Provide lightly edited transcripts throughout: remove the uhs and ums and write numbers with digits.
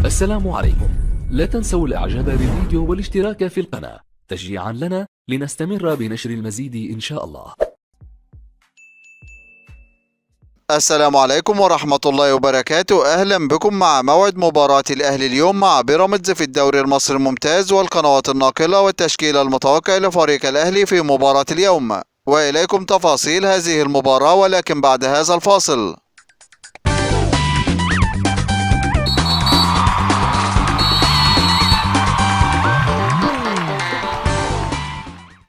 السلام عليكم. لا تنسوا الاعجاب بالفيديو والاشتراك في القناة تشجيعا لنا لنستمر بنشر المزيد ان شاء الله. السلام عليكم ورحمة الله وبركاته. أهلا بكم مع موعد مباراة الأهلي اليوم مع بيراميدز في الدوري المصري الممتاز والقنوات الناقلة والتشكيل المتوقع لفريق الأهلي في مباراة اليوم، وإليكم تفاصيل هذه المباراة ولكن بعد هذا الفاصل.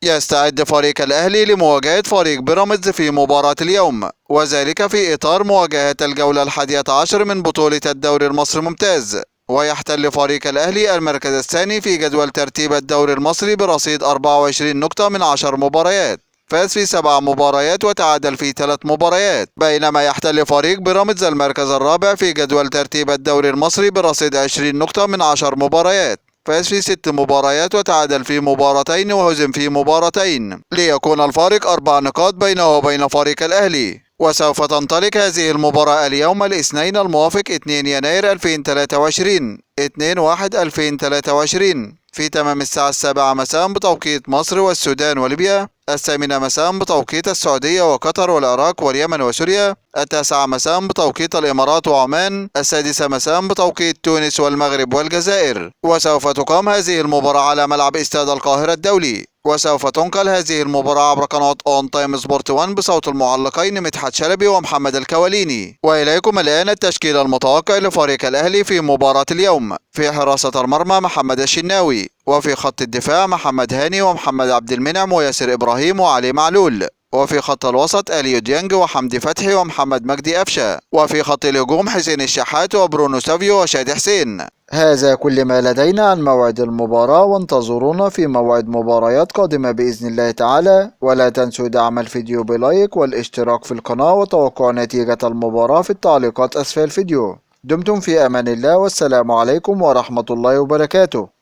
يستعد فريق الأهلي لمواجهة فريق بيراميدز في مباراة اليوم، وذلك في إطار مواجهة الجولة 11 من بطولة الدوري المصري الممتاز. ويحتل فريق الأهلي المركز الثاني في جدول ترتيب الدوري المصري برصيد 24 نقطة من 10 مباريات، فاز في 7 مباريات وتعادل في 3 مباريات، بينما يحتل فريق بيراميدز المركز الرابع في جدول ترتيب الدوري المصري برصيد 20 نقطة من 10 مباريات، فاز في 6 مباريات وتعادل في مباراتين وهزم في مباراتين، ليكون الفارق 4 نقاط بينه وبين فريق الأهلي. وسوف تنطلق هذه المباراة اليوم الاثنين الموافق 2 يناير 2023 2/1/2023 في تمام الساعة 7 مساء بتوقيت مصر والسودان وليبيا، 8 مساء بتوقيت السعودية وقطر والعراق واليمن وسوريا، 9 مساء بتوقيت الإمارات وعمان، 6 مساء بتوقيت تونس والمغرب والجزائر. وسوف تقام هذه المباراة على ملعب استاد القاهرة الدولي، وسوف تنقل هذه المباراة عبر قناة اون تايم سبورت 1 بصوت المعلقين مدحت شلبي ومحمد الكواليني. وإليكم الآن التشكيل المتوقع لفريق الأهلي في مباراة اليوم. في حراسة المرمى محمد الشناوي، وفي خط الدفاع محمد هاني ومحمد عبد المنعم وياسر إبراهيم وعلي معلول، وفي خط الوسط اليو ديانج وحمدي فتحي ومحمد مجدي أفشة، وفي خط الهجوم حسين الشحات وبرونو سافيو وشادي حسين. هذا كل ما لدينا عن موعد المباراة، وانتظرونا في موعد مباريات قادمة بإذن الله تعالى. ولا تنسوا دعم الفيديو بلايك والاشتراك في القناة وتوقع نتيجة المباراة في التعليقات أسفل الفيديو. دمتم في أمان الله، والسلام عليكم ورحمة الله وبركاته.